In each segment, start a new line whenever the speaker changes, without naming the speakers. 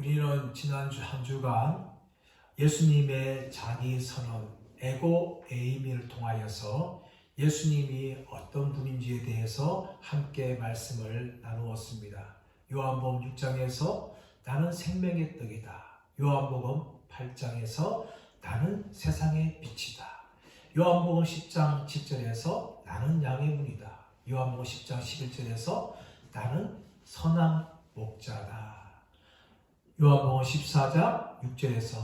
우리는 지난주 한 주간 예수님의 자기 선언, 에고 에이미를 통하여서 예수님이 어떤 분인지에 대해서 함께 말씀을 나누었습니다. 요한복음 6장에서 나는 생명의 떡이다. 요한복음 8장에서 나는 세상의 빛이다. 요한복음 10장 10절에서 나는 양의 문이다. 요한복음 10장 11절에서 나는 선한 목자다. 요한복음 14장 6절에서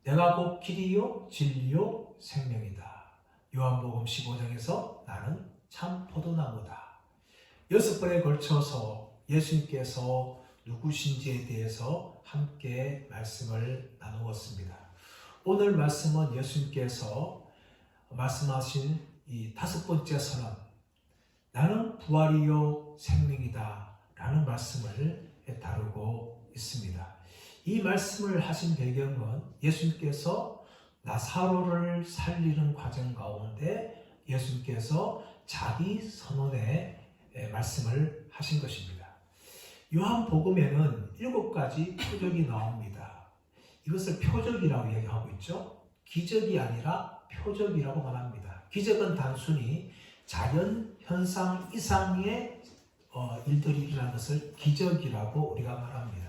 내가 곧 길이요 진리요 생명이다. 요한복음 15장에서 나는 참 포도나무다. 6번에 걸쳐서 예수님께서 누구신지에 대해서 함께 말씀을 나누었습니다. 오늘 말씀은 예수님께서 말씀하신 이 5번째 선언, 나는 부활이요 생명이다 라는 말씀을 다루고 있습니다. 이 말씀을 하신 배경은 예수님께서 나사로를 살리는 과정 가운데 예수님께서 자기 선언의 말씀을 하신 것입니다. 요한복음에는 7가지 표적이 나옵니다. 이것을 표적이라고 얘기하고 있죠. 기적이 아니라 표적이라고 말합니다. 기적은 단순히 자연 현상 이상의 일들이 일어난 것을 기적이라고 우리가 말합니다.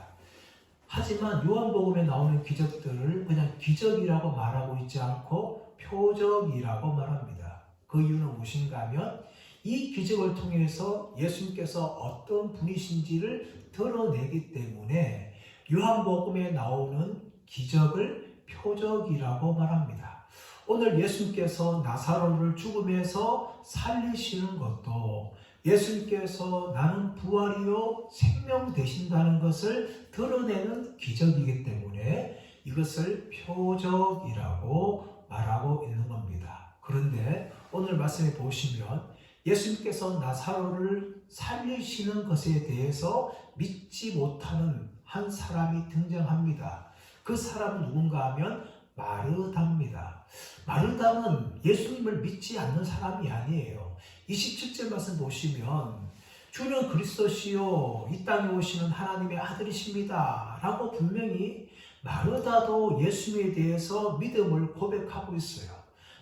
하지만 요한복음에 나오는 기적들을 그냥 기적이라고 말하고 있지 않고 표적이라고 말합니다. 그 이유는 무엇인가 하면 이 기적을 통해서 예수님께서 어떤 분이신지를 드러내기 때문에 요한복음에 나오는 기적을 표적이라고 말합니다. 오늘 예수님께서 나사로를 죽음에서 살리시는 것도 예수님께서 나는 부활이요 생명 되신다는 것을 드러내는 기적이기 때문에 이것을 표적이라고 말하고 있는 겁니다. 그런데 오늘 말씀에 보시면 예수님께서 나사로를 살리시는 것에 대해서 믿지 못하는 한 사람이 등장합니다. 그 사람은 누군가 하면 마르다입니다. 마르다는 예수님을 믿지 않는 사람이 아니에요. 27절 말씀 보시면 주는 그리스도시요 이 땅에 오시는 하나님의 아들이십니다 라고 분명히 마르다도 예수님에 대해서 믿음을 고백하고 있어요.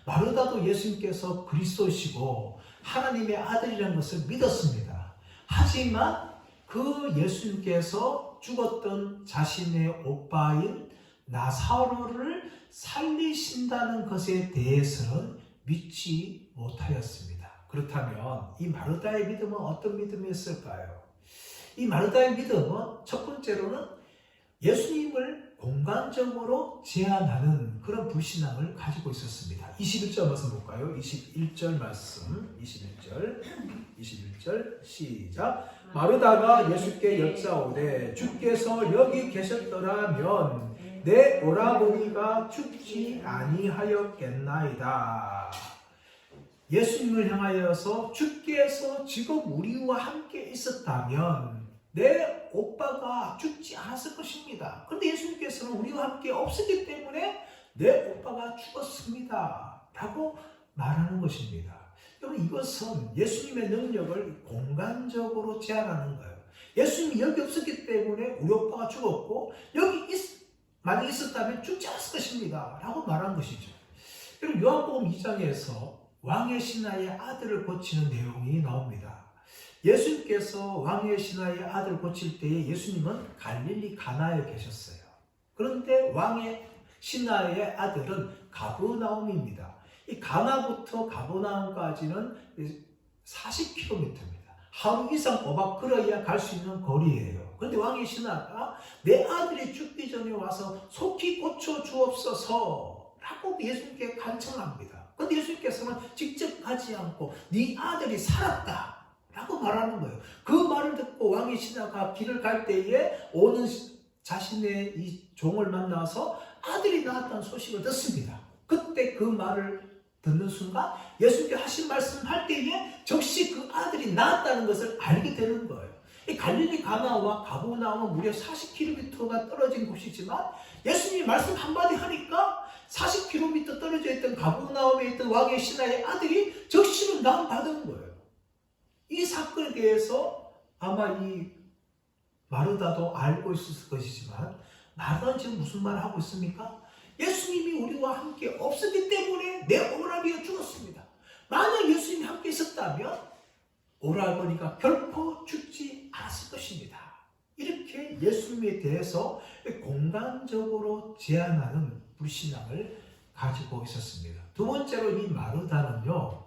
마르다도 예수님께서 그리스도시고 하나님의 아들이라는 것을 믿었습니다. 하지만 그 예수님께서 죽었던 자신의 오빠인 나사로를 살리신다는 것에 대해서는 믿지 못하였습니다. 그렇다면 이 마르다의 믿음은 어떤 믿음이었을까요? 이 마르다의 믿음은 첫 번째로는 예수님을 공간적으로 제한하는 그런 불신앙을 가지고 있었습니다. 21절 말씀 볼까요? 21절 말씀 21절 시작. 마르다가 예수께 여짜오되 주께서 여기 계셨더라면 내 오라버니가 죽지 아니하였겠나이다. 예수님을 향하여서 주께서 지금 우리와 함께 있었다면 내 오빠가 죽지 않았을 것입니다. 그런데 예수님께서는 우리와 함께 없었기 때문에 내 오빠가 죽었습니다 라고 말하는 것입니다. 여러분, 이것은 예수님의 능력을 공간적으로 제한하는 거예요. 예수님이 여기 없었기 때문에 우리 오빠가 죽었고 여기 만약에 있었다면 죽지 않았을 것입니다 라고 말한 것이죠. 그리고 요한복음 2장에서 왕의 신하의 아들을 고치는 내용이 나옵니다. 예수님께서 왕의 신하의 아들을 고칠 때에 예수님은 갈릴리 가나에 계셨어요. 그런데 왕의 신하의 아들은 가버나움입니다. 이 가나부터 가버나움까지는 40km입니다. 하루 이상 꼬박 걸어야 갈 수 있는 거리예요. 그런데 왕의 신하가 내 아들이 죽기 전에 와서 속히 고쳐 주옵소서 라고 예수님께 간청합니다. 그런데 예수님께서는 직접 가지 않고 네 아들이 살았다 라고 말하는 거예요. 그 말을 듣고 왕의 신하가 길을 갈 때에 오는 자신의 이 종을 만나서 아들이 낳았다는 소식을 듣습니다. 그때 그 말을 듣는 순간 예수님께 하신 말씀을 할 때에 즉시 그 아들이 낳았다는 것을 알게 되는 거예요. 이 갈릴리 가나와 가버나움은 무려 40km가 떨어진 곳이지만 예수님이 말씀 한마디 하니까 40km 떨어져 있던 가버나움에 있던 왕의 신하의 아들이 즉시로 낳음받은 거예요. 이 사건에 대해서 아마 이 마르다도 알고 있었을 것이지만 마르다는 지금 무슨 말을 하고 있습니까? 예수님이 우리와 함께 없었기 때문에 내 오라비가 죽었습니다. 만약 예수님이 함께 있었다면 오라버니가 결코 죽지 않았을 것입니다. 이렇게 예수님에 대해서 공간적으로 제안하는 불신앙을 가지고 있었습니다. 두 번째로 이 마르다는요,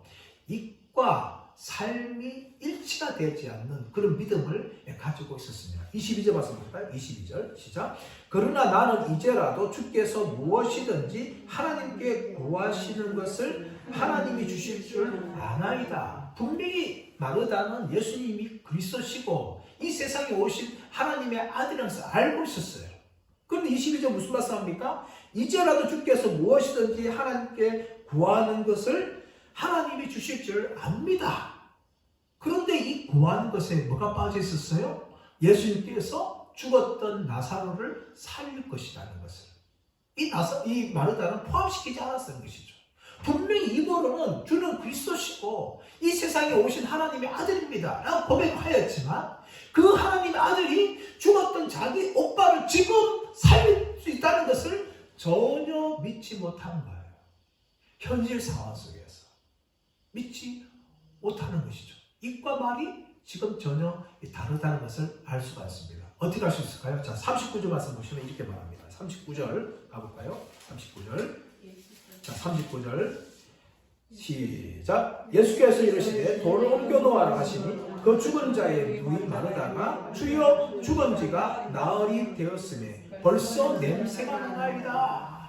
이과 삶이 일치가 되지 않는 그런 믿음을 가지고 있었습니다. 22절 말씀볼까요? 22절 시작. 그러나 나는 이제라도 주께서 무엇이든지 하나님께 구하시는 것을 하나님이 주실 줄 아나이다. 분명히 마르다는 예수님이 그리스도시고 이 세상에 오신 하나님의 아들이라서 알고 있었어요. 그런데 22절 무슨 말씀합니까? 이제라도 주께서 무엇이든지 하나님께 구하는 것을 하나님이 주실 줄 압니다. 그런데 이 구하는 것에 뭐가 빠져 있었어요? 예수님께서 죽었던 나사로를 살릴 것이라는 것을. 이 마르다는 포함시키지 않았다는 것이죠. 분명히 입으로는 주는 그리스도시고 이 세상에 오신 하나님의 아들입니다 라고 고백하였지만 그 하나님의 아들이 죽었던 자기 오빠를 지금 살릴 수 있다는 것을 전혀 믿지 못하는 거예요. 현실 상황 속에서 믿지 못하는 것이죠. 입과 말이 지금 전혀 다르다는 것을 알 수가 있습니다. 어떻게 할 수 있을까요? 자, 39절 말씀 보시면 이렇게 말합니다. 39절 가볼까요? 39절. 자, 39절 시작. 예수께서 이르시되 돌을 옮겨 놓아라 하시니 그 죽은 자의 누이 마르다가 주여 죽은 지가 나흘이 되었으니 벌써 냄새가 나나이다.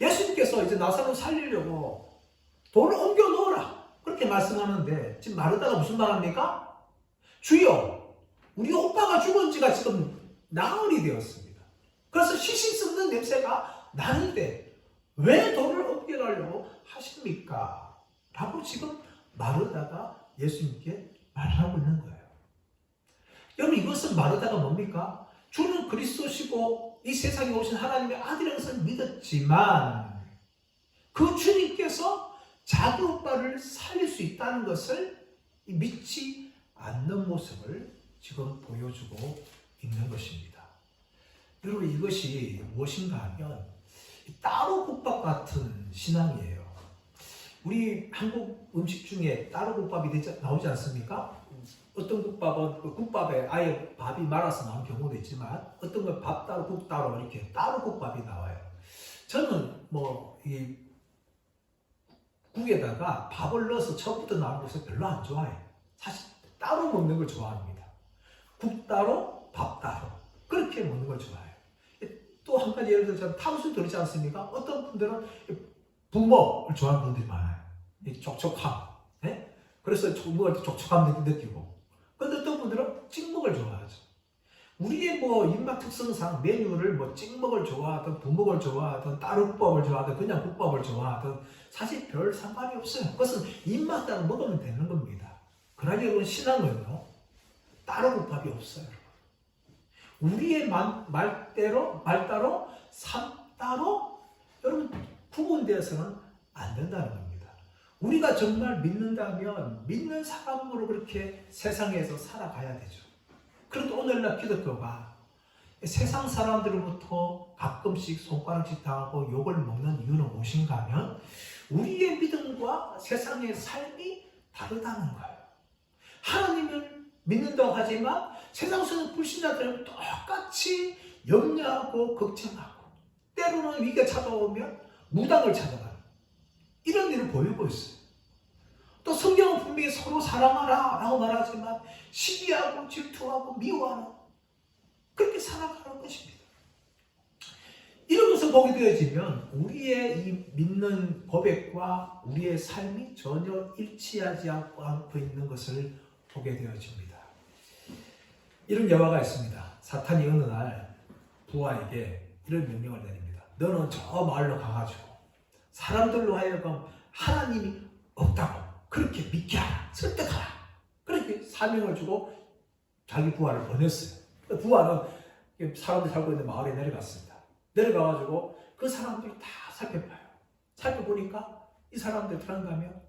예수님께서 이제 나사로 살리려고 돌을 옮겨 놓으라 그렇게 말씀하는데 지금 마르다가 무슨 말합니까? 주여 우리 오빠가 죽은 지가 지금 나흘이 되었습니다. 그래서 시신 썩는 냄새가 나는데 왜 돌을 옮겨가려고 하십니까? 라고 지금 마르다가 예수님께 말을 하고 있는 거예요. 여러분 이것은 마르다가 뭡니까? 주는 그리스도시고 이 세상에 오신 하나님의 아들인 것을 믿었지만 그 주님께서 자기 오빠를 살릴 수 있다는 것을 믿지 않는 모습을 지금 보여주고 있는 것입니다. 여러분 이것이 무엇인가 하면 따로 국밥 같은 신앙이에요. 우리 한국 음식 중에 따로 국밥이 나오지 않습니까? 어떤 국밥은 그 국밥에 아예 밥이 말아서 나온 경우도 있지만 어떤 건 밥 따로 국 따로 이렇게 따로 국밥이 나와요. 저는 이 국에다가 밥을 넣어서 처음부터 나오는 것을 별로 안 좋아해요. 사실 따로 먹는 걸 좋아합니다. 국 따로 밥 따로 그렇게 먹는 걸 좋아해요. 또 한 가지 예를 들어서 탕수육 들지 않습니까? 어떤 분들은 부먹을 좋아하는 분들이 많아요. 이 촉촉함. 네? 그래서 먹을 때 촉촉함 느끼고. 근데 어떤 분들은 찍먹을 좋아하죠. 우리의 입맛 특성상 메뉴를 찍먹을 좋아하든 부먹을 좋아하든 따로 국밥을 좋아하든 그냥 국밥을 좋아하든 사실 별 상관이 없어요. 그것은 입맛 따라 먹으면 되는 겁니다. 그러나 여러분 신앙은요. 따로 국밥이 없어요. 우리의 말따로 삶 따로 여러분 구분되어서는 안 된다는 겁니다. 우리가 정말 믿는다면 믿는 사람으로 그렇게 세상에서 살아가야 되죠. 그런데 오늘날 기독교가 세상 사람들로부터 가끔씩 손가락질 당하고 욕을 먹는 이유는 무엇인가 하면 우리의 믿음과 세상의 삶이 다르다는 거예요. 하나님을 믿는다고 하지만 세상 속의 불신자들은 똑같이 염려하고 걱정하고 때로는 위기가 찾아오면 무당을 찾아가는 이런 일을 보이고 있어요. 또 성경은 분명히 서로 사랑하라 라고 말하지만 시기하고 질투하고 미워하는 그렇게 살아가는 것입니다. 이런 것을 보게 되어지면 우리의 이 믿는 고백과 우리의 삶이 전혀 일치하지 않고 있는 것을 보게 되어집니다. 이런 여화가 있습니다. 사탄이 어느 날 부하에게 이런 명령을 내립니다. 너는 저 마을로 가가지고 사람들로 하여금 하나님이 없다고 그렇게 믿게 하라, 설득하라. 그렇게 사명을 주고 자기 부하를 보냈어요. 부하는 사람들이 살고 있는 마을에 내려갔습니다. 내려가가지고 그 사람들이 다 살펴봐요. 살펴보니까 이 사람들 들어가면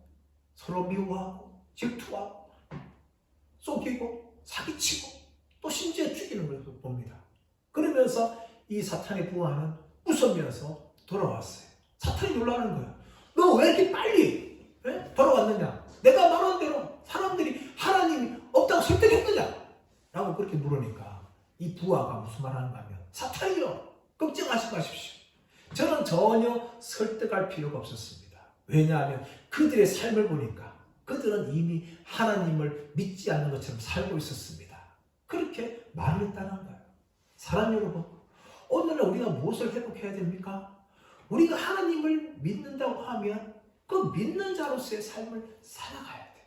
서로 미워하고 질투하고 속이고 사기치고 또 심지어 죽이는 걸 봅니다. 그러면서 이 사탄의 부하는 웃으면서 돌아왔어요. 사탄이 놀라는 거야. 너 왜 이렇게 빨리 돌아왔느냐? 내가 말한 대로 사람들이 하나님이 없다고 설득했느냐? 라고 그렇게 물으니까 이 부하가 무슨 말 하는가 하면, 사탄이요, 걱정하지 마십시오. 저는 전혀 설득할 필요가 없었습니다. 왜냐하면 그들의 삶을 보니까 그들은 이미 하나님을 믿지 않는 것처럼 살고 있었습니다. 그렇게 말했다는 거예요. 사랑 여러분, 오늘날 우리가 무엇을 회복해야 됩니까? 우리가 하나님을 믿는다고 하면 그 믿는 자로서의 삶을 살아가야 돼요.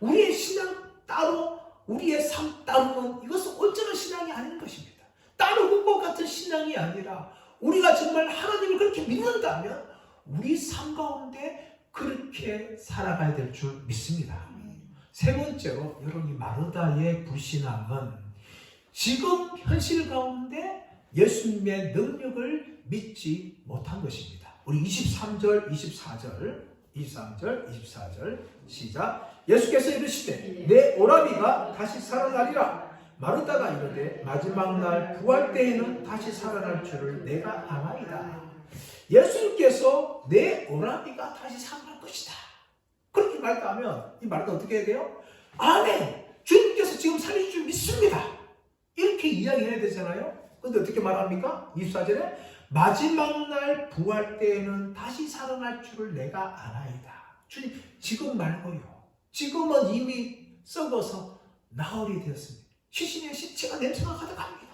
우리의 신앙 따로, 우리의 삶 따로는 이것은 온전한 신앙이 아닌 것입니다. 따르는 것 같은 신앙이 아니라 우리가 정말 하나님을 그렇게 믿는다면 우리 삶 가운데 그렇게 살아가야 될 줄 믿습니다. 세 번째로 여러분, 이 마르다의 불신앙은 지금 현실 가운데 예수님의 능력을 믿지 못한 것입니다. 우리 23절, 24절 시작. 예수께서 이르시되 내 오라비가 다시 살아나리라. 마르다가 이르되 마지막 날 부활 때에는 다시 살아날 줄을 내가 아나이다. 예수님께서 내 오라비가 다시 살아날 것이다. 그렇게 말하면 이 말도 어떻게 해야 돼요? 아멘! 주님께서 지금 살리실 줄 믿습니다. 이렇게 이야기해야 되잖아요. 근데 어떻게 말합니까? 24절에 마지막 날 부활 때에는 다시 살아날 줄을 내가 아나이다. 주님, 지금 말고요. 지금은 이미 썩어서 나흘이 되었습니다. 시신의 시체가 냄새가 가득합니다.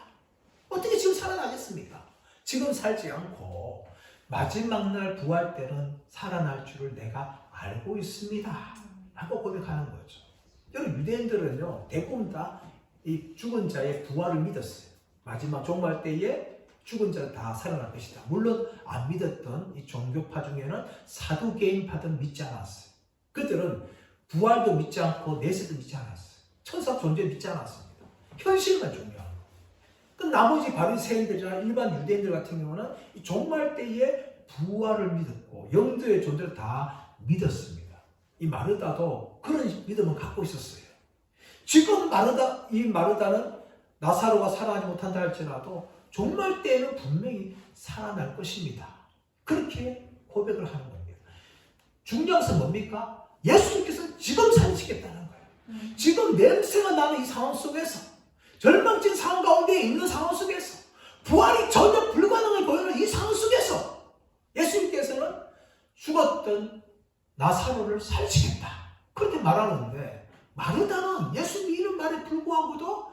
어떻게 지금 살아나겠습니까? 지금 살지 않고 마지막 날 부활 때는 살아날 줄을 내가 알고 있습니다. 라고 고백하는 거죠. 여러분, 유대인들은요, 대부분 다 이 죽은 자의 부활을 믿었어요. 마지막 종말 때에 죽은 자 다 살아날 것이다. 물론 안 믿었던 이 종교파 중에는 사두개인파들은 믿지 않았어요. 그들은 부활도 믿지 않고 내세도 믿지 않았어요. 천사 존재 믿지 않았습니다. 현실만 중요한 거예요. 그 나머지 바리새인들이나 일반 유대인들 같은 경우는 이 종말 때에 부활을 믿었고 영도의 존재를 다 믿었습니다. 이 마르다도 그런 믿음을 갖고 있었어요. 지금 이 마르다는 나사로가 살아나지 못한다 할지라도 종말 때에는 분명히 살아날 것입니다. 그렇게 고백을 하는 겁니다. 중요한 것은 뭡니까? 예수님께서 지금 살리시겠다는 거예요. 지금 냄새가 나는 이 상황 속에서, 절망적인 상황 가운데 있는 상황 속에서, 부활이 전혀 불가능을 보이는 이 상황 속에서 예수님께서는 죽었던 나사로를 살리시겠다. 그렇게 말하는데 마르다는 예수님 이런 말에 불구하고도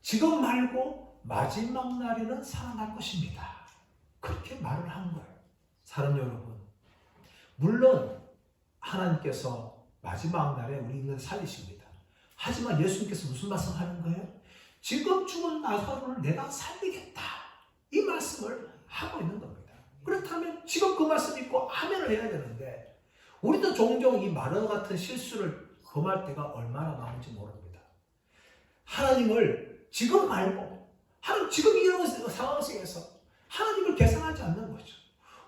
지금 말고 마지막 날에는 살아날 것입니다. 그렇게 말을 한 거예요. 사랑 여러분, 물론 하나님께서 마지막 날에 우리 인간을 살리십니다. 하지만 예수님께서 무슨 말씀하는 거예요? 지금 죽은 나사로를 내가 살리겠다. 이 말씀을 하고 있는 겁니다. 그렇다면 지금 그 말씀 믿고 아멘을 해야 되는데 우리도 종종 이 마르다 같은 실수를 범할 때가 얼마나 많은지 모릅니다. 하나님을 지금 말고 지금 이런 상황 속에서 하나님을 계산하지 않는 거죠.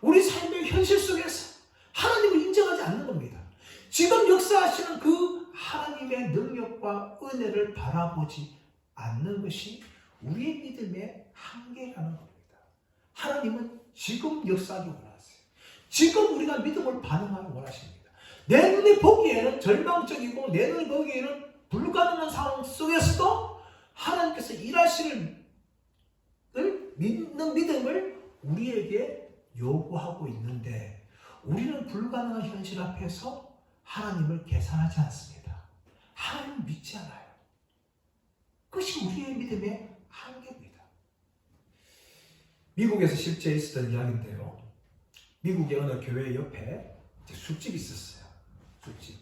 우리 삶의 현실 속에서 하나님을 인정하지 않는 겁니다. 지금 역사하시는 그 하나님의 능력과 은혜를 바라보지 않는 것이 우리의 믿음의 한계라는 겁니다. 하나님은 지금 역사하기 원하세요. 지금 우리가 믿음을 반응하기 원하십니다. 내 눈에 보기에는 절망적이고 내 눈에 보기에는 불가능한 상황 속에서도 하나님께서 일하시는 믿는 믿음을 우리에게 요구하고 있는데 우리는 불가능한 현실 앞에서 하나님을 계산하지 않습니다. 하나님을 믿지 않아요. 그것이 우리의 믿음의 한계입니다. 미국에서 실제 있었던 이야기인데요. 미국의 어느 교회 옆에 술집이 있었어요. 술집.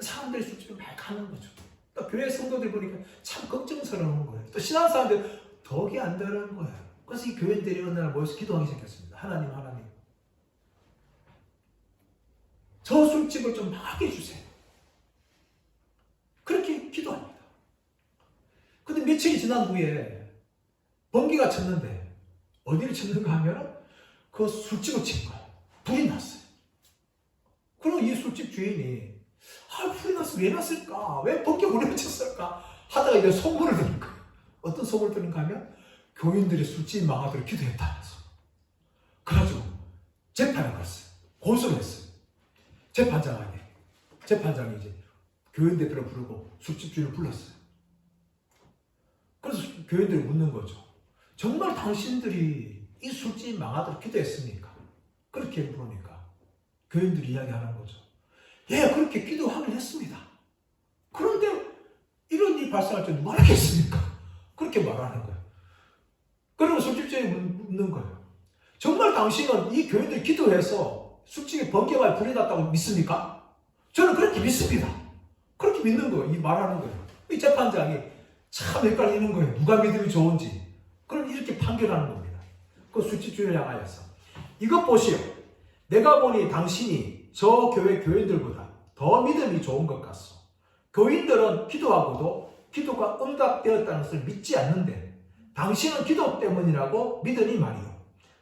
사람들이 술집을 막 가는 거죠. 또 교회 성도들 보니까 참 걱정스러운 거예요. 또 신앙사람들 덕이 안 되는 거예요. 그래서 이 교인들이 어느 날 모여서 기도하기 시작했습니다. 하나님, 저 술집을 좀 망하게 해주세요. 그렇게 기도합니다. 근데 며칠이 지난 후에 번개가 쳤는데 어디를 쳤는가 하면 그 술집을 친 거예요. 불이 났어요. 그럼 이 술집 주인이 불이 났어. 왜 났을까? 왜 번개 우리가 쳤을까? 하다가 이제 소문을 들은 거예요. 어떤 소문을 들은가 하면 교인들이 술집 망하도록 기도했다면서. 그래가지고 재판을 걸었어요. 고소를 했어요. 재판장이 이제 교인 대표를 부르고 술집 주인을 불렀어요. 그래서 교인들이 묻는 거죠. 정말 당신들이 이 술집 망하도록 기도했습니까? 그렇게 물으니까 교인들이 이야기하는 거죠. 예, 그렇게 기도하긴 했습니다. 그런데 이런 일이 발생할 줄 누가 알겠습니까? 그렇게 말하는 거예요. 그러면 술집 주인이 묻는 거예요. 정말 당신은 이 교인들이 기도해서 술집에 번개가 불이 났다고 믿습니까? 저는 그렇게 믿습니다. 그렇게 믿는 거예요. 이 말하는 거예요. 이 재판장이 참 헷갈리는 거예요. 누가 믿음이 좋은지. 그럼 이렇게 판결하는 겁니다. 그 술집 주인을 향하여서. 이것 보시오. 내가 보니 당신이 저 교회 교인들보다 더 믿음이 좋은 것 같소. 교인들은 기도하고도 기도가 응답되었다는 것을 믿지 않는데 당신은 기도 때문이라고 믿으니 말이오.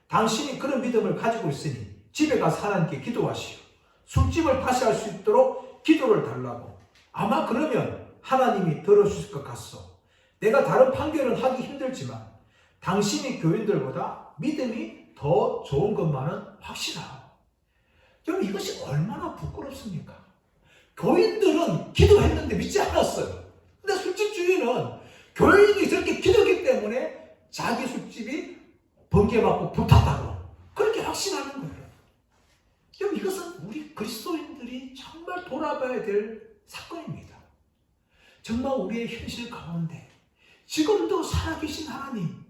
당신이 그런 믿음을 가지고 있으니 집에 가서 하나님께 기도하시오. 술집을 다시 할 수 있도록 기도를 달라고. 아마 그러면 하나님이 들어주실 것 같소. 내가 다른 판결은 하기 힘들지만 당신이 교인들보다 믿음이 더 좋은 것만은 확실하오. 여러분, 이것이 얼마나 부끄럽습니까? 교인들은 기도했는데 믿지 않았어요. 근데 술집 주인은 교인이 저렇게 기도했기 때문에 자기 술집이 번개맞고 불탔다고 그렇게 확신하는 거예요. 여러분, 이것은 우리 그리스도인들이 정말 돌아봐야 될 사건입니다. 정말 우리의 현실 가운데 지금도 살아계신 하나님,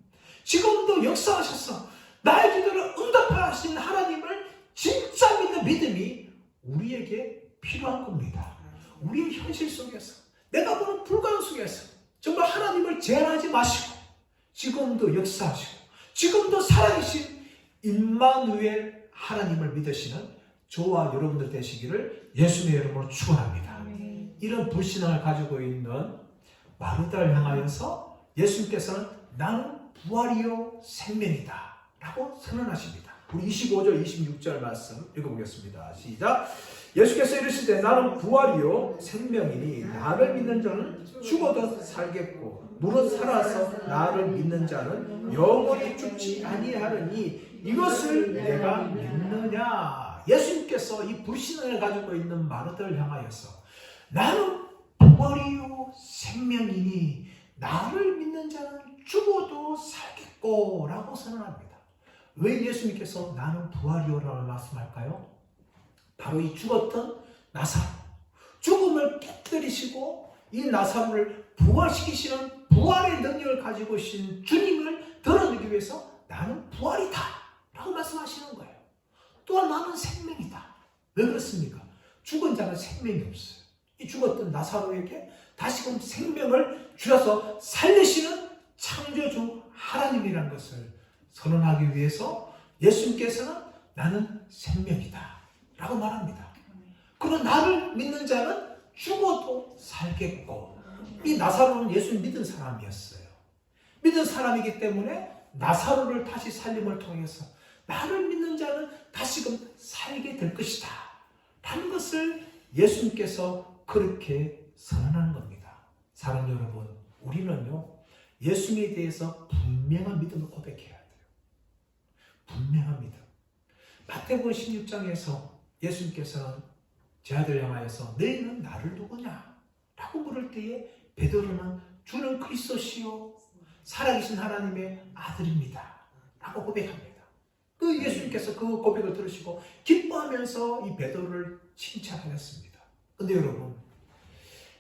지금도 역사하셔서 나의 기도를 응답하신 하나님을 진짜 믿는 믿음이 우리에게 필요한 겁니다. 우리의 현실 속에서, 내가 보는 불가능 속에서 정말 하나님을 제한하지 마시고 지금도 역사하시고 지금도 살아계신 임마누엘 하나님을 믿으시는 저와 여러분들 되시기를 예수님의 이름으로 축원합니다. 이런 불신앙을 가지고 있는 마르다를 향하여서 예수님께서는 나는 부활이요 생명이다 라고 선언하십니다. 우리 25절 26절 말씀 읽어보겠습니다. 시작. 예수께서 이르시되 나는 부활이요 생명이니 나를 믿는 자는 죽어도 살겠고 무릇 살아서 나를 믿는 자는 영원히 죽지 아니하리니 이것을 내가 믿느냐. 예수님께서 이 불신앙을 가지고 있는 마르다를 향하여서 나는 부활이요 생명이니 나를 믿는 자는 죽어도 살겠고 라고 선언합니다. 왜 예수님께서 나는 부활이요라고 말씀할까요? 바로 이 죽었던 나사로, 죽음을 깨뜨리시고 이 나사로를 부활시키시는 부활의 능력을 가지고 계신 주님을 드러내기 위해서 나는 부활이다 라고 말씀하시는 거예요. 또한 나는 생명이다. 왜 그렇습니까? 죽은 자는 생명이 없어요. 이 죽었던 나사로에게 다시금 생명을 주셔서 살리시는 창조주 하나님이라는 것을 선언하기 위해서 예수님께서는 나는 생명이다 라고 말합니다. 그리고 나를 믿는 자는 죽어도 살겠고, 이 나사로는 예수님 믿은 사람이었어요. 믿은 사람이기 때문에 나사로를 다시 살림을 통해서 나를 믿는 자는 다시금 살게 될 것이다 라는 것을 예수님께서 그렇게 선언하는 겁니다. 사랑하는 여러분, 우리는요 예수님에 대해서 분명한 믿음을 고백해야 돼요. 분명한 믿음. 마태복음 16장에서 예수님께서는 제 아들 향하여서 너희는 나를 누구냐? 라고 물을 때에 베드로는 주는 그리스도시요 살아계신 하나님의 아들입니다 라고 고백합니다. 그 예수님께서 그 고백을 들으시고 기뻐하면서 이 베드로를 칭찬하셨습니다. 근데 여러분,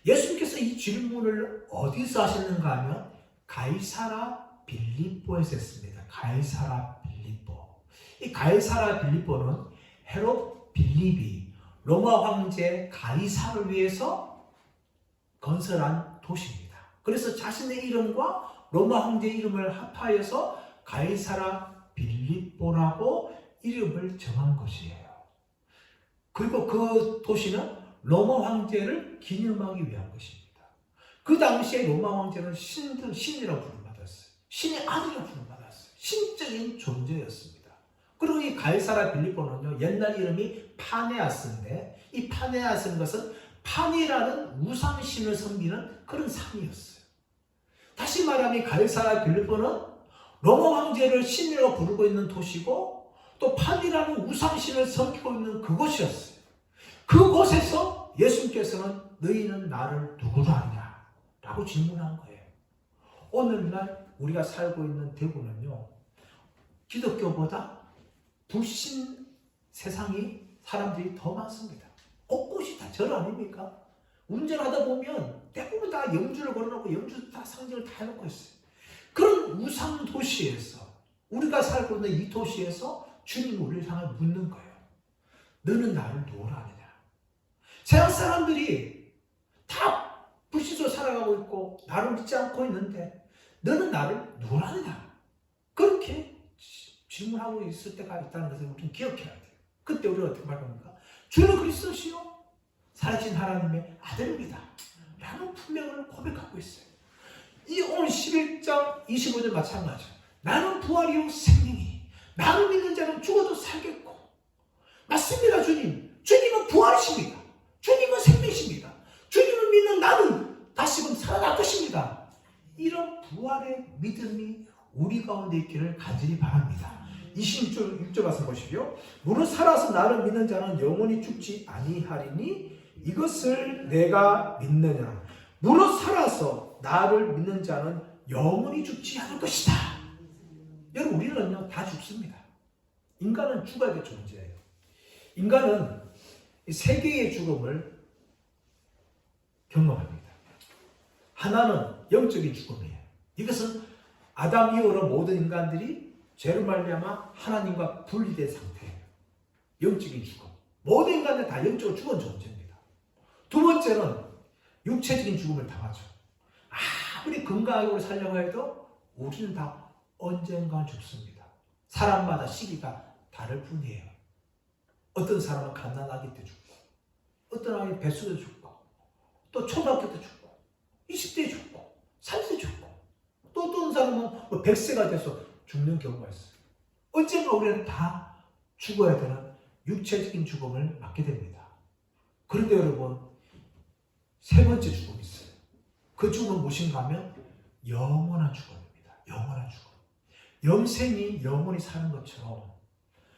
예수님께서 이 질문을 어디서 하셨는가 하면 가이사라 빌립보에서 했습니다. 가이사라 빌립보. 이 가이사라 빌립보는 헤롯 빌립이 로마 황제 가이사를 위해서 건설한 도시입니다. 그래서 자신의 이름과 로마 황제 이름을 합하여서 가이사라 빌립보라고 이름을 정한 것이에요. 그리고 그 도시는 로마 황제를 기념하기 위한 것입니다. 그 당시에 로마 황제는 신이라고 부름받았어요. 신의 아들이라고 부름받았어요. 신적인 존재였습니다. 그리고 이 가이사라 빌립보는요, 옛날 이름이 파네아스인데, 이 파네아스는 것은 판이라는 우상신을 섬기는 그런 산이었어요. 다시 말하면 가이사라 빌립보는 로마 황제를 신이라고 부르고 있는 도시고 또 판이라는 우상신을 섬기고 있는 그곳이었어요. 그곳에서 예수님께서는 너희는 나를 누구로 아냐? 라고 질문한 거예요. 오늘날 우리가 살고 있는 대구는요, 기독교보다 불신 세상이 사람들이 더 많습니다. 곳곳이 다 절 아닙니까? 운전하다 보면 대부분 다 영주를 걸어놓고 영주 다 상징을 다 해놓고 있어요. 그런 우상 도시에서 우리가 살고 있는 이 도시에서 주님 우리를 향해 묻는 거예요. 너는 나를 누구로 아느냐? 세상 사람들이 다 불신으로 살아가고 있고 나를 믿지 않고 있는데 너는 나를 누구로 아느냐? 그렇게 질문하고 있을 때가 있다는 것을 우리는 기억해야 돼요. 그때 우리가 어떻게 말합니까? 주는 그리스도시요 살아계신 하나님의 아들입니다 라는 분명을 고백하고 있어요. 이 오늘 11장 25절 마찬가지죠. 나는 부활이요 생명이 나를 믿는 자는 죽어도 살겠고. 맞습니다. 주님은 부활이십니다. 주님은 생명이십니다. 주님을 믿는 나는 다시금 살아날 것입니다. 이런 부활의 믿음이 우리 가운데 있기를 간절히 바랍니다. 26절 말씀 보시죠. 무릇 살아서 나를 믿는 자는 영원히 죽지 아니하리니 이것을 내가 믿느냐. 무릇 살아서 나를 믿는 자는 영원히 죽지 않을 것이다. 여러분 우리는요 다 죽습니다. 인간은 죽어야 될 존재예요. 인간은 세 개의 죽음을 경험합니다. 하나는 영적인 죽음이에요. 이것은 아담 이후로 모든 인간들이 죄로 말미암아 하나님과 분리된 상태예요. 영적인 죽음. 모든 인간들 다 영적으로 죽은 존재입니다. 두 번째는 육체적인 죽음을 당하죠. 아무리 건강하게 살려고 해도 우리는 다 언젠가 죽습니다. 사람마다 시기가 다를 뿐이에요. 어떤 사람은 갓난아기 때 죽고, 어떤 아이는 뱃속에 죽고, 또 초등학교 때 죽고, 20대에 죽고, 30대에 죽고, 또 어떤 사람은 100세가 돼서 죽는 경우가 있어요. 언젠가 우리는 다 죽어야 되는 육체적인 죽음을 맞게 됩니다. 그런데 여러분, 세 번째 죽음이 있어요. 그 죽음은 무엇인가 하면 영원한 죽음입니다. 영원한 죽음. 영생이 영원히 사는 것처럼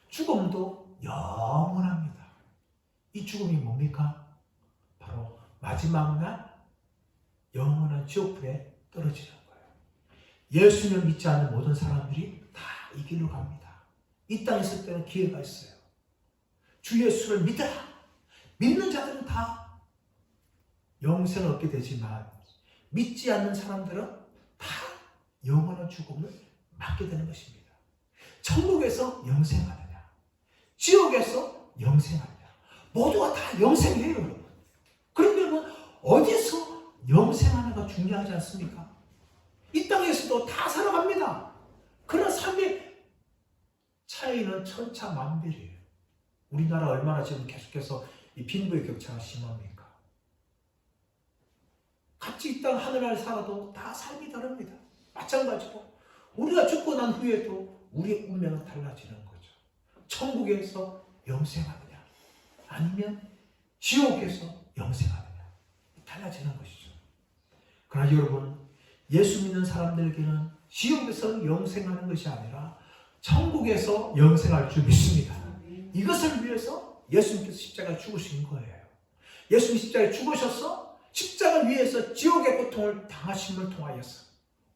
죽음도 영원합니다. 이 죽음이 뭡니까? 바로 마지막 날 영원한 지옥불에 떨어지는 거예요. 예수님을 믿지 않는 모든 사람들이 다 이 길로 갑니다. 이 땅에 있을 때는 기회가 있어요. 주 예수를 믿어라. 믿는 자들은 다 영생을 얻게 되지만 믿지 않는 사람들은 다 영원한 죽음을 맞게 되는 것입니다. 천국에서 영생하느냐, 지옥에서 영생하느냐, 모두가 다 영생이에요, 여러분. 그런데 여러분, 어디서 영생하느냐가 중요하지 않습니까? 이 땅에서도 다 살아갑니다. 그러나 삶의 차이는 천차만별이에요. 우리나라 얼마나 지금 계속해서 이 빈부의 격차가 심합니까? 같이 이 땅 하늘나라에 살아도 다 삶이 다릅니다. 마찬가지로 우리가 죽고 난 후에도 우리의 운명은 달라지는 거죠. 천국에서 영생하느냐 아니면 지옥에서 영생하느냐 달라지는 것이죠. 그러나 여러분, 예수 믿는 사람들에게는 지옥에서 영생하는 것이 아니라 천국에서 영생할 줄 믿습니다. 이것을 위해서 예수님께서 십자가에 죽으신 거예요. 예수님 십자가에 죽으셔서 십자가 위에서 지옥의 고통을 당하심을 통하여서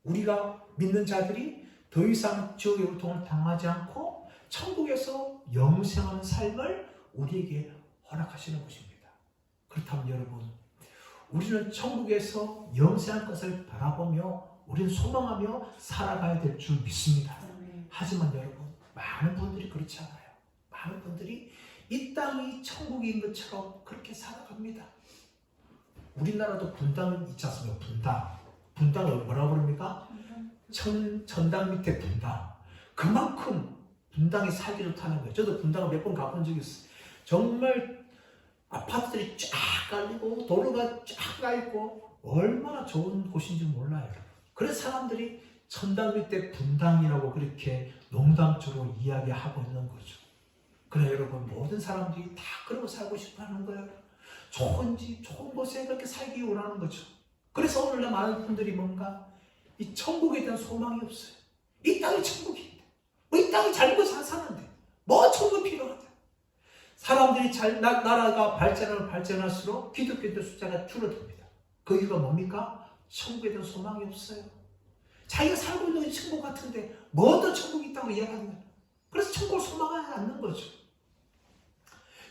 우리가 믿는 자들이 더 이상 지옥의 고통을 당하지 않고 천국에서 영생하는 삶을 우리에게 허락하시는 것입니다. 그렇다면 여러분, 우리는 천국에서 영생할 것을 바라보며 우리는 소망하며 살아가야 될 줄 믿습니다. 하지만 여러분, 많은 분들이 그렇지 않아요. 많은 분들이 이 땅이 천국인 것처럼 그렇게 살아갑니다. 우리나라도 분당은 있지 않습니까? 분당을 뭐라고 부릅니까? 천당 밑에 분당. 그만큼 분당이 살기 좋다는 거예요. 저도 분당을 몇 번 가본 적이 있어요. 정말 아파트들이 쫙 깔리고 도로가 쫙 가 있고 얼마나 좋은 곳인지 몰라요. 그래서 사람들이 천당 밑에 분당이라고 그렇게 농담처럼 이야기하고 있는 거죠. 그래 여러분, 모든 사람들이 다 그러고 살고 싶어 하는 거예요. 좋은 곳에 그렇게 살기 원하는 거죠. 그래서 오늘날 많은 분들이 뭔가 이 천국에 대한 소망이 없어요. 이 땅이 천국인데, 뭐 이 땅이 잘 먹고 잘 사는데, 뭐 천국이 필요하다. 사람들이 나라가 발전할수록 기독교인들 숫자가 줄어듭니다. 그 이유가 뭡니까? 천국에 대한 소망이 없어요. 자기가 살고 있는 게 천국 같은데 뭐 더 천국이 있다고 이야기하는 거예요. 그래서 천국을 소망하지 않는 거죠.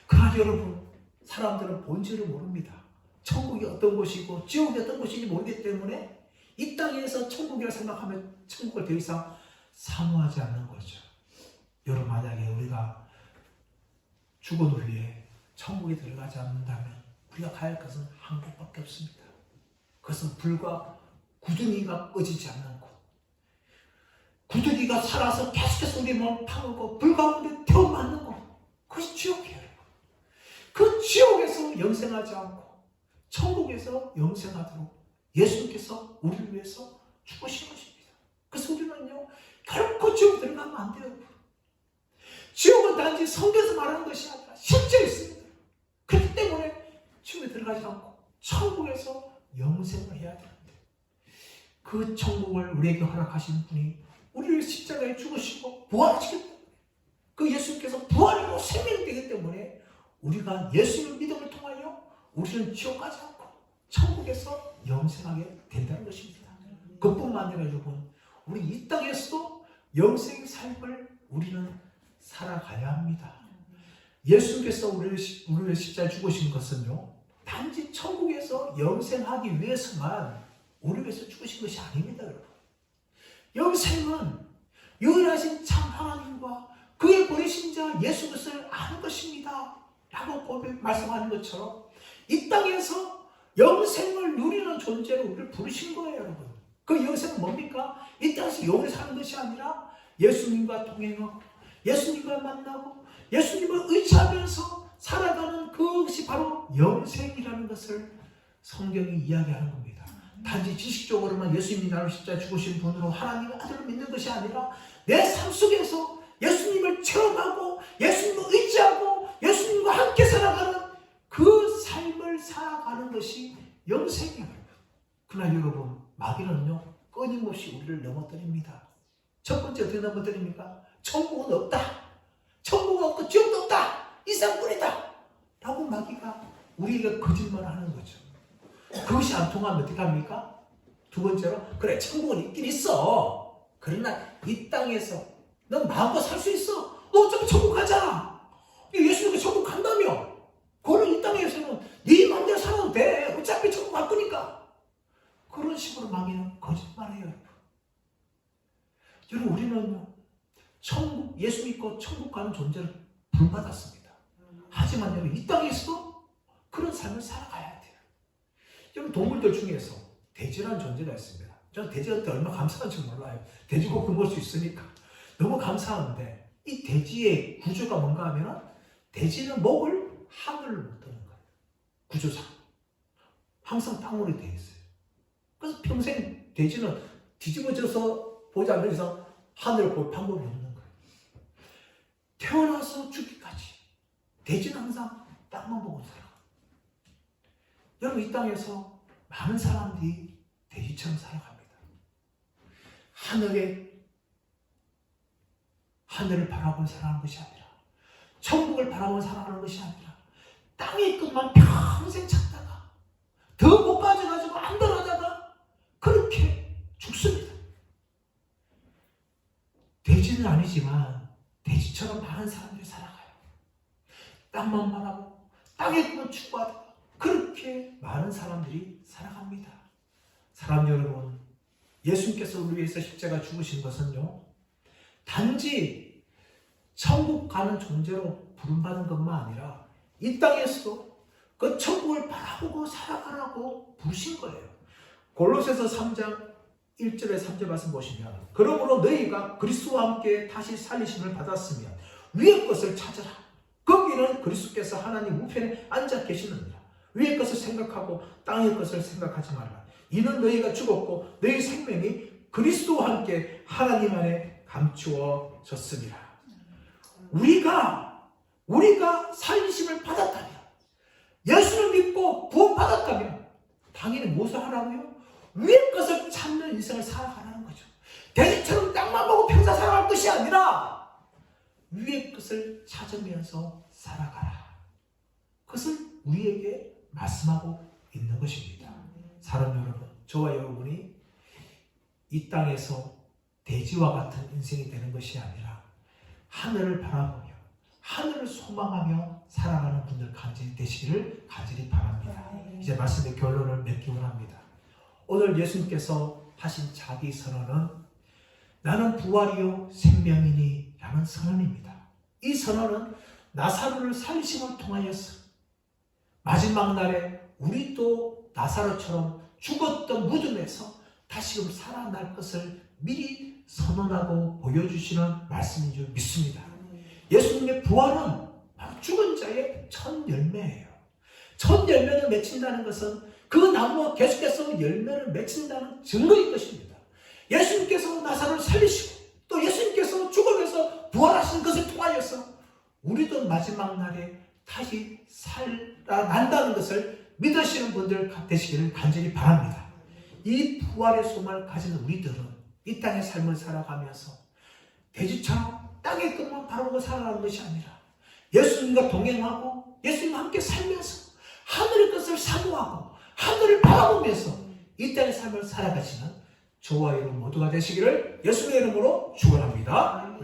그러나 여러분, 사람들은 본질을 모릅니다. 천국이 어떤 곳이고 지옥이 어떤 곳인지 모르기 때문에 이 땅에서 천국이라 생각하면 천국을 더 이상 사모하지 않는 거죠. 여러분, 만약에 우리가 죽은 후에 천국에 들어가지 않는다면 우리가 가야 할 것은 한 곳밖에 없습니다. 그것은 불과 구덩이가 꺼지지 않는 곳. 구덩이가 살아서 계속해서 우리 몸을 파고 불 가운데 태워 맞는 곳. 그것이 지옥이에요. 그 지옥에서 영생하지 않고 천국에서 영생하도록 예수님께서 우리를 위해서 죽으신 것입니다. 그래서 우리는요, 결코 지옥에 들어가면 안 돼요. 지옥은 단지 성경에서 말하는 것이 아니라 실제 있습니다. 그렇기 때문에 지옥에 들어가지 않고 천국에서 영생을 해야 되는데, 그 천국을 우리에게 허락하신 분이 우리를 십자가에 죽으시고 부활하시기 때문에, 그 예수님께서 부활이고 생명이 되기 때문에 우리가 예수님의 믿음을 통하여 우리는 지옥 가지 않고 천국에서 영생하게 된다는 것입니다. 그뿐만 아니라 여러분, 우리 이 땅에서도 영생의 삶을 우리는 살아가야 합니다. 예수님께서 우리를 십자가에 죽으신 것은요, 단지 천국에서 영생하기 위해서만 우리를 위해서 죽으신 것이 아닙니다. 여러분, 영생은 유일하신 참 하나님과 그의 보내신 자 예수 그리스도를 아는 것입니다 라고 말씀하는 것처럼 이 땅에서 영생을 누리는 존재로 우리를 부르신 거예요. 여러분, 그 영생은 뭡니까? 이 땅에서 영원히 사는 것이 아니라 예수님과 동행하고 예수님과 만나고 예수님을 의지하면서 살아가는 그것이 바로 영생이라는 것을 성경이 이야기하는 겁니다. 단지 지식적으로만 예수님이 나를 십자가에 죽으신 분으로 하나님의 아들을 믿는 것이 아니라 내 삶 속에서 예수님을 체험하고 예수님을 의지하고 예수님과 함께 살아가는 그 삶을 살아가는 것이 영생이에요. 그러나 여러분, 마귀는요, 끊임없이 우리를 넘어뜨립니다. 첫 번째 어떻게 넘어뜨립니까? 천국은 없다. 천국은 없고 지옥도 없다. 이상뿐이다. 라고 마귀가 우리에게 거짓말을 하는 거죠. 그것이 안 통하면 어떻게 합니까? 두 번째로, 그래, 천국은 있긴 있어. 그러나 이 땅에서 넌 마음껏 살 수 있어. 너 어차피 천국 가잖아. 예수님이 천국 간다며. 그거는 이 땅에서는 네 마음대로 살아도 돼. 어차피 천국 갈 거니까. 그런 식으로 마귀는 거짓말해요. 여러분, 우리는 천국, 예수 믿고 천국 가는 존재를 부름받았습니다. 하지만 여러분, 이 땅에서도 그런 삶을 살아가야 돼요. 여러분, 동물들 중에서 돼지라는 존재가 있습니다. 저는 돼지한테 얼마나 감사한지 몰라요. 돼지고기 먹을 수 있으니까 너무 감사한데, 이 돼지의 구조가 뭔가 하면 돼지는 목을 하늘로 못 드는 거예요. 구조상 항상 땅으로 되어 있어요. 그래서 평생 돼지는 뒤집어져서 보지 않는 이상 하늘을 볼 방법이 없는 거예요. 태어나서 죽기까지 돼지는 항상 땅만 보고 살아요. 여러분, 이 땅에서 많은 사람들이 돼지처럼 살아갑니다. 하늘을 바라보며 살아가는 것이 아니라, 천국을 바라보며 살아가는 것이 아니라, 땅의 끝만 평생 찾다가 더 못 빠져가지고 안달하다가 그렇게 죽습니다. 돼지는 아니지만 돼지처럼 많은 사람들이 살아가요. 땅만 바라보고 땅의 끝만 추구하다가 그렇게 많은 사람들이 살아갑니다. 사람 여러분, 예수님께서 우리 위해서 십자가 죽으신 것은요, 단지 천국 가는 존재로 부름받은 것만 아니라 이 땅에서도 그 천국을 바라보고 살아가라고 부르신 거예요. 골로새서 3장 1절에 3절 말씀 보시면, 그러므로 너희가 그리스도와 함께 다시 살리심을 받았으면 위의 것을 찾으라. 거기는 그리스도께서 하나님 우편에 앉아 계시느니라. 위의 것을 생각하고 땅의 것을 생각하지 말라. 이는 너희가 죽었고 너희 생명이 그리스도와 함께 하나님 안에 감추어졌습니다. 우리가 살리심을 받았다면, 예수를 믿고 구원받았다면 당연히 무엇을 하라고요? 위의 것을 찾는 인생을 살아가라는 거죠. 돼지처럼 땅만 보고 평생 살아갈 것이 아니라 위의 것을 찾으면서 살아가라. 그것을 우리에게 말씀하고 있는 것입니다. 사람 여러분, 저와 여러분이 이 땅에서 돼지와 같은 인생이 되는 것이 아니라 하늘을 바라보며 하늘을 소망하며 살아가는 분들 간절히 되시기를 간절히 바랍니다. 이제 말씀의 결론을 맺기 원합니다. 오늘 예수님께서 하신 자기 선언은 나는 부활이요 생명이니 라는 선언입니다. 이 선언은 나사로를 살리심을 통하여서 마지막 날에 우리도 나사로처럼 죽었던 무덤에서 다시금 살아날 것을 미리 선언하고 보여주시는 말씀인 줄 믿습니다. 예수님의 부활은 바로 죽은 자의 첫 열매예요. 첫 열매를 맺힌다는 것은 그 나무가 계속해서 열매를 맺힌다는 증거인 것입니다. 예수님께서 나사로를 살리시고 또 예수님께서 죽음에서 부활하신 것을 통하여서 우리도 마지막 날에 다시 살아난다는 것을 믿으시는 분들 되시기를 간절히 바랍니다. 이 부활의 소망을 가진 우리들은 이 땅의 삶을 살아가면서 돼지처럼 땅의 것만 바라보고 살아가는 것이 아니라 예수님과 동행하고 예수님과 함께 살면서 하늘의 것을 사모하고 하늘을 바라보면서 이 땅의 삶을 살아가시는 저와 여러분 모두가 되시기를 예수님의 이름으로 축원합니다.